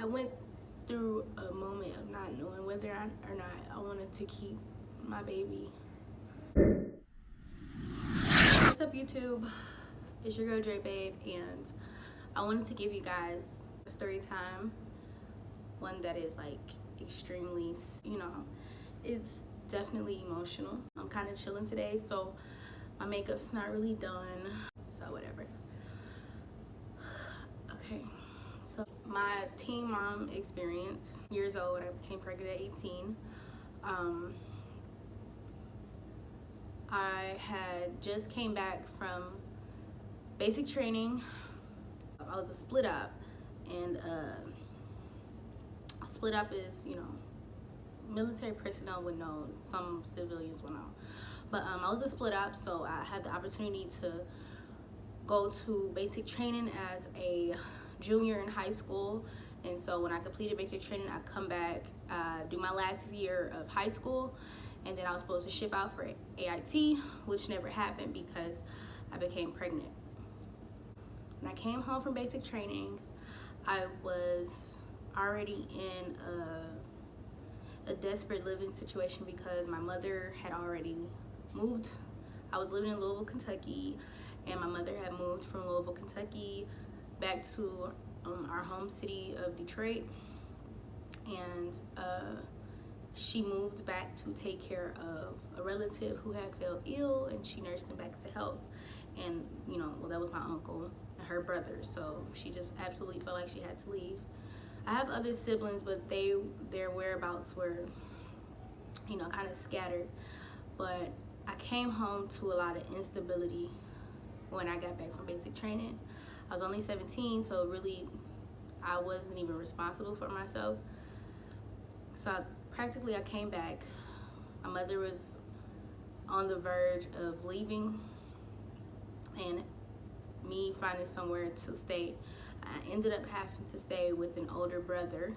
I went through a moment of not knowing whether or not I wanted to keep my baby. What's up, YouTube? It's your girl Dre Babe, and I wanted to give you guys a story time, one that is like extremely, it's definitely emotional. I'm kind of chilling today, so my makeup's not really done, so whatever. Okay, so my teen mom experience, years old when I became pregnant at 18. I had just came back from basic training. I was a split up, and split up is, military personnel would know, some civilians will know. But I was a split up, so I had the opportunity to go to basic training as a junior in high school. And so when I completed basic training, I come back, do my last year of high school, and then I was supposed to ship out for AIT, which never happened because I became pregnant. When I came home from basic training, I was already in a desperate living situation because my mother had already moved. I was living in Louisville, Kentucky, and my mother had moved from Louisville, Kentucky back to our home city of Detroit. And she moved back to take care of a relative who had fell ill, and she nursed him back to health. And that was my uncle and her brother, so she just absolutely felt like she had to leave. I have other siblings, but their whereabouts were kind of scattered. But I came home to a lot of instability when I got back from basic training. I was only 17, so really I wasn't even responsible for myself. So I came back. My mother was on the verge of leaving and me finding somewhere to stay. I ended up having to stay with an older brother.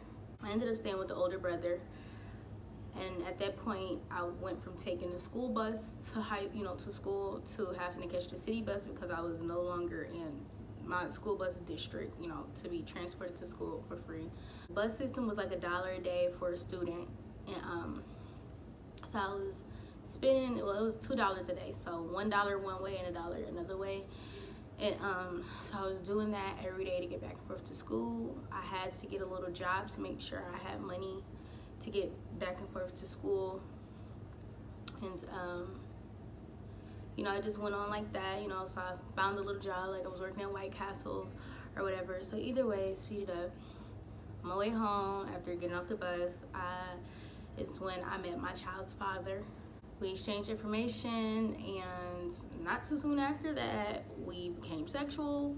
And at that point, I went from taking the school bus to school to having to catch the city bus because I was no longer in my school bus district, to be transported to school for free. The bus system was like $1 a day for a student, and so I was spending, it was $2 a day, so $1 one way and $1 another way. And so I was doing that every day to get back and forth to school. I had to get a little job to make sure I had money to get back and forth to school. And it just went on like that, so I found a little job, like I was working at White Castle or whatever. So either way, speed it up. On my way home, after getting off the bus, is when I met my child's father. We exchanged information, and not too soon after that, we became sexual.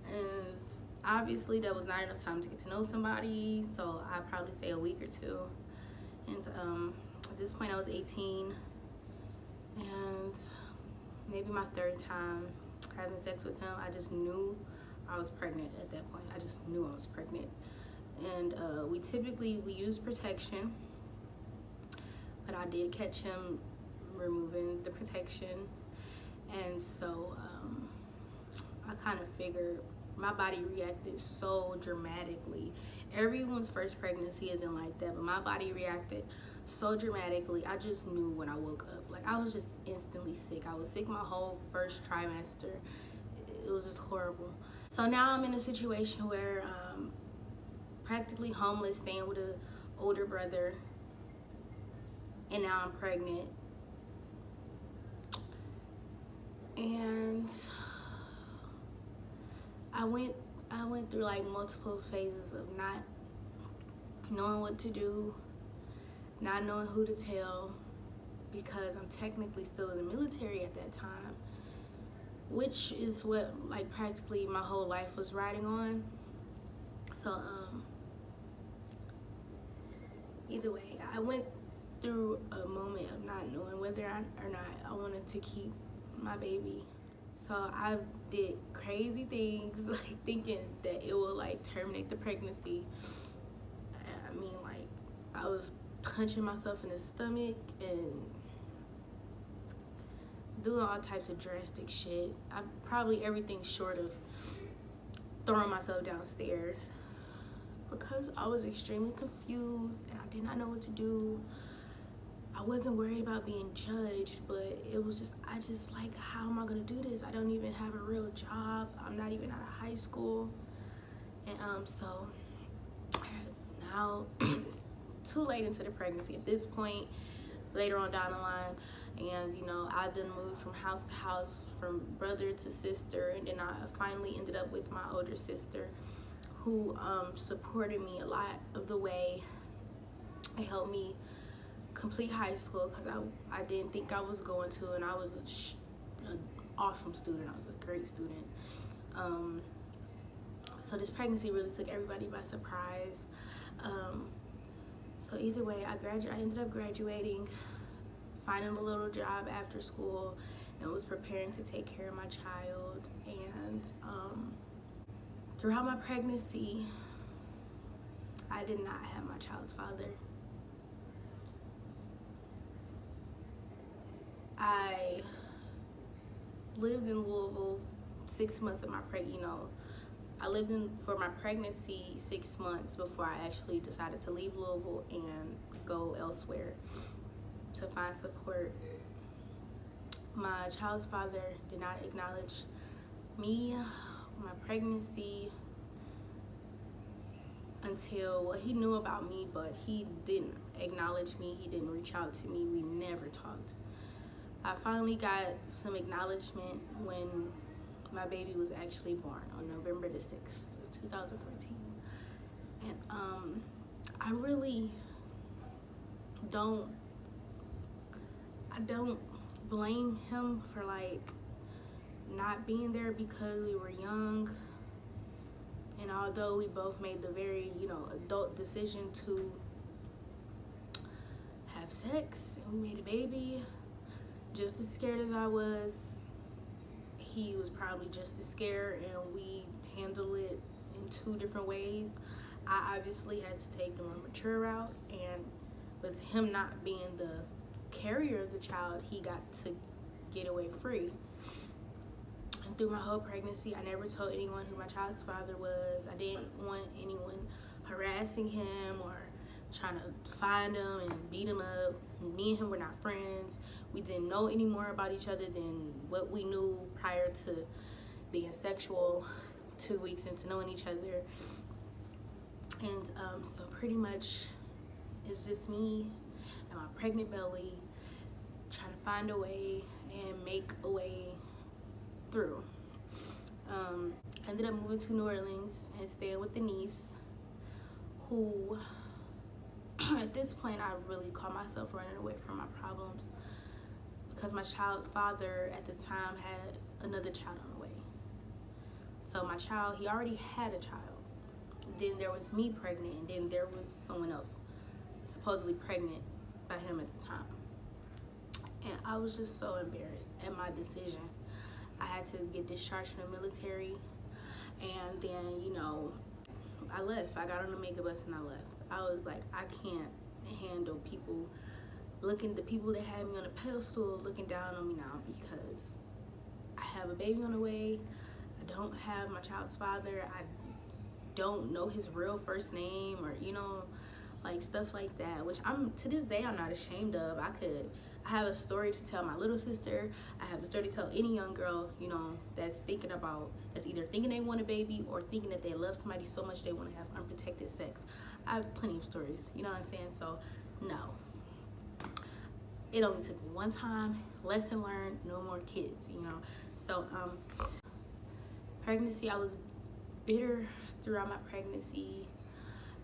And obviously, that was not enough time to get to know somebody, so I'd probably say a week or two. And at this point, I was 18, and maybe my third time having sex with him. I just knew I was pregnant at that point. I just knew I was pregnant. And we used protection, but I did catch him removing the protection. And so I kind of figured my body reacted so dramatically. Everyone's first pregnancy isn't like that, but my body reacted so dramatically. I just knew when I woke up. Like, I was just instantly sick. I was sick my whole first trimester. It was just horrible. So now I'm in a situation where practically homeless, staying with an older brother, and now I'm pregnant. And I went through like multiple phases of not knowing what to do, not knowing who to tell, because I'm technically still in the military at that time, which is what like practically my whole life was riding on. So either way, I went through a moment of not knowing whether or not I wanted to keep my baby. So I did crazy things, like thinking that it would like terminate the pregnancy. I mean, like, I was punching myself in the stomach and doing all types of drastic shit. Probably everything short of throwing myself downstairs. because I was extremely confused and I did not know what to do. I wasn't worried about being judged, but it was just, I just like, how am I gonna do this? I don't even have a real job. I'm not even out of high school. And so now it's too late into the pregnancy at this point, later on down the line. And you know, I done moved from house to house, from brother to sister, and then I finally ended up with my older sister, who supported me a lot of the way. It helped me complete high school because I didn't think I was going to, and I was an awesome student. I was a great student. So this pregnancy really took everybody by surprise. So either way, I ended up graduating, finding a little job after school, and was preparing to take care of my child. And throughout my pregnancy, I did not have my child's father. I lived in Louisville 6 months of my I lived for my pregnancy 6 months before I actually decided to leave Louisville and go elsewhere to find support. My child's father did not acknowledge me, my pregnancy, until, well, he knew about me, but he didn't acknowledge me. He didn't reach out to me. We never talked. I finally got some acknowledgement when my baby was actually born on November the 6th, 2014. And I really don't blame him for like not being there, because we were young. And although we both made the very, adult decision to have sex, and we made a baby, just as scared as I was, he was probably just as scared, and we handled it in 2 different ways. I obviously had to take the more mature route, and with him not being the carrier of the child, he got to get away free. And through my whole pregnancy, I never told anyone who my child's father was. I didn't want anyone harassing him or trying to find him and beat him up. Me and him were not friends. We didn't know any more about each other than what we knew prior to being sexual 2 weeks into knowing each other. And so pretty much it's just me and my pregnant belly trying to find a way and make a way through. I ended up moving to New Orleans and staying with the niece, who at this point I really caught myself running away from my problems, because my child's father at the time had another child on the way. So my child, he already had a child. Then there was me pregnant, and then there was someone else supposedly pregnant by him at the time. And I was just so embarrassed at my decision. I had to get discharged from the military, and then, I left. I got on the mega bus and I left. I was like, I can't handle the people that had me on a pedestal looking down on me now, because I have a baby on the way. I don't have my child's father. I don't know his real first name, or like stuff like that, which to this day I'm not ashamed of. I have a story to tell my little sister. I have a story to tell any young girl, that's either thinking they want a baby or thinking that they love somebody so much they want to have unprotected sex. I have plenty of stories, you know what I'm saying? So no, it only took me one time, lesson learned, no more kids, So pregnancy, I was bitter throughout my pregnancy.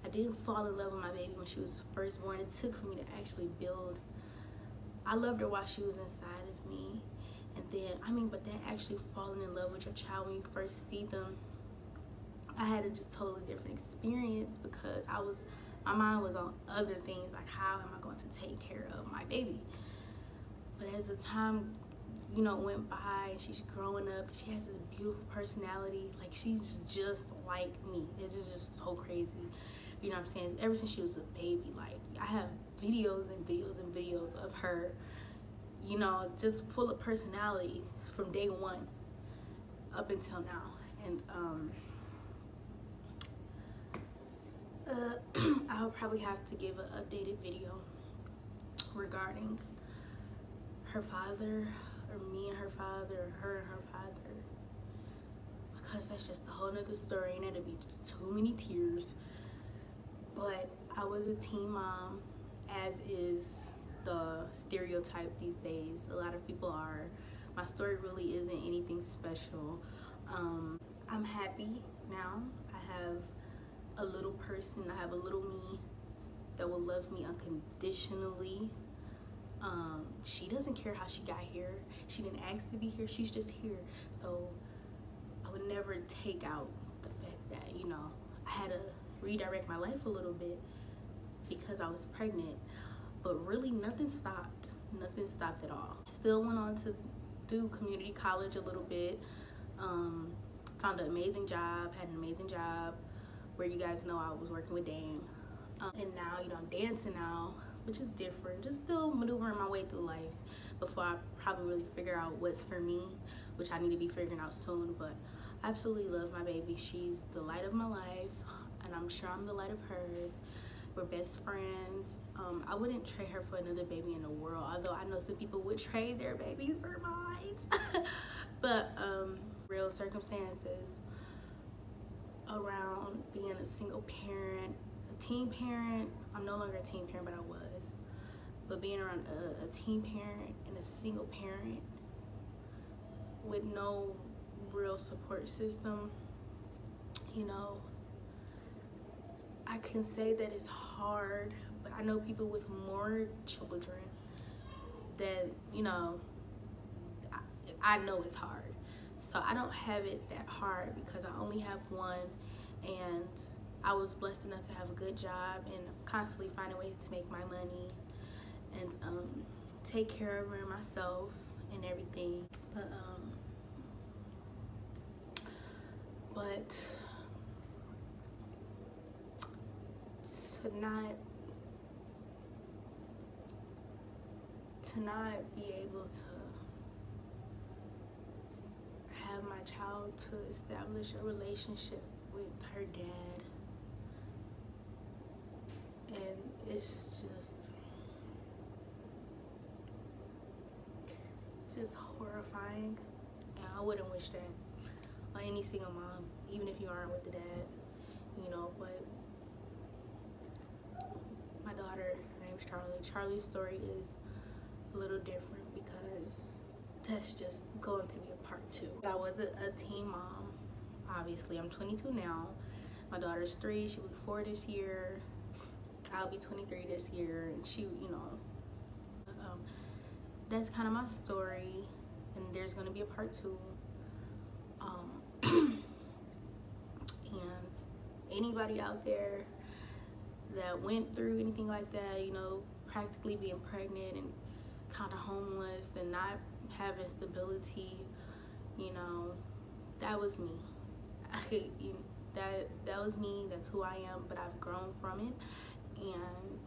I didn't fall in love with my baby when she was first born. It took for me to actually build. I loved her while she was inside of me. And then, but then actually falling in love with your child when you first see them, I had a just totally different experience, because my mind was on other things, like how am I going to take care of my baby? But as the time, went by, and she's growing up, and she has this beautiful personality. Like, she's just like me. It's just so crazy. You know what I'm saying? Ever since she was a baby, like, I have videos and videos and videos of her, just full of personality from day one up until now. And I'll probably have to give an updated video regarding her father, or me and her father, or her and her father, because that's just a whole nother story and it'll be just too many tears. But I was a teen mom, as is the stereotype these days. A lot of people are. My story really isn't anything special. I'm happy now. I have a little person, I have a little me that will love me unconditionally. She doesn't care how she got here. She didn't ask to be here, she's just here. So I would never take out the fact that, you know, I had to redirect my life a little bit because I was pregnant. But really nothing stopped at all. Still went on to do community college a little bit. Found an amazing job, had an amazing job where you guys know I was working with Dame. And now, you know, I'm dancing now, which is different. Just still maneuvering my way through life before I probably really figure out what's for me, which I need to be figuring out soon. But I absolutely love my baby. She's the light of my life, and I'm sure I'm the light of hers. We're best friends. I wouldn't trade her for another baby in the world, although I know some people would trade their babies for mine. But real circumstances around being a single parent, a teen parent. I'm no longer a teen parent, but I was. But being around a teen parent and a single parent with no real support system, you know, I can say that it's hard, but I know people with more children that, you know, I know it's hard. So I don't have it that hard because I only have one, and I was blessed enough to have a good job and constantly finding ways to make my money and take care of her myself and everything. But to not be able to have my child to establish a relationship with her dad, and it's just horrifying, and I wouldn't wish that on any single mom, even if you aren't with the dad, you know. But my daughter, her name's Charlie. Charlie's story is a little different because that's just going to be a part 2. I was a teen mom, obviously. I'm 22 now. My daughter's 3, she'll be 4 this year. I'll be 23 this year, and she, you know, that's kind of my story, and there's going to be a part 2. And anybody out there that went through anything like that, you know, practically being pregnant and kind of homeless and not having stability, you know, that was me. That was me. That's who I am. But I've grown from it, and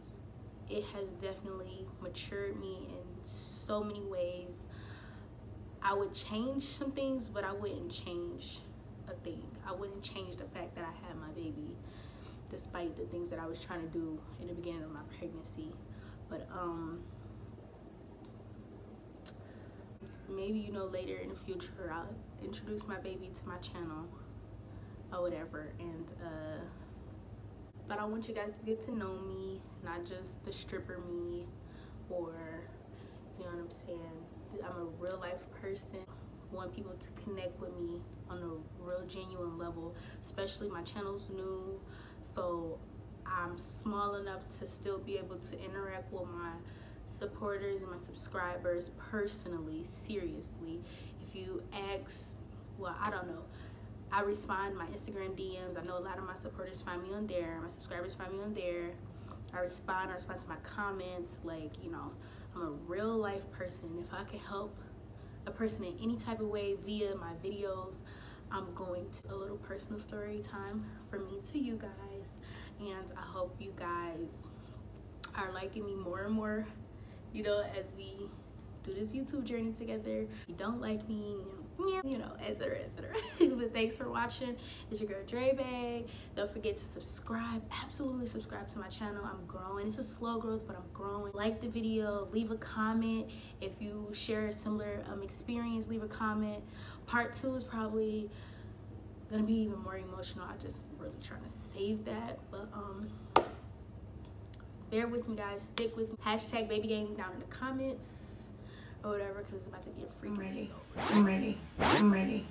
it has definitely matured me in so many ways. I would change some things, but I wouldn't change a thing. I wouldn't change the fact that I had my baby, despite the things that I was trying to do in the beginning of my pregnancy. But maybe, you know, later in the future I'll introduce my baby to my channel or whatever. And but I want you guys to get to know me, not just the stripper me, or, you know what I'm saying, I'm a real life person. I want people to connect with me on a real genuine level, especially my channel's new, so I'm small enough to still be able to interact with my supporters and my subscribers personally, seriously. If you ask, well, I don't know, I respond my Instagram DMs. I know a lot of my supporters find me on there, my subscribers find me on there. I respond to my comments. Like, you know, I'm a real life person. If I can help a person in any type of way via my videos, I'm going to. A little personal story time from me to you guys, and I hope you guys are liking me more and more, you know, as we do this YouTube journey together. If you don't like me, you know, yeah, you know, etc, etc. But thanks for watching. It's your girl Dre Bay. Don't forget to subscribe. Absolutely subscribe to my channel. I'm growing. It's a slow growth, but I'm growing. Like the video, leave a comment. If you share a similar experience, leave a comment. Part 2 is probably gonna be even more emotional. I just really trying to save that, but bear with me, guys. Stick with me. Hashtag baby gang down in the comments or whatever, because it's about to get freaking takeover. I'm ready.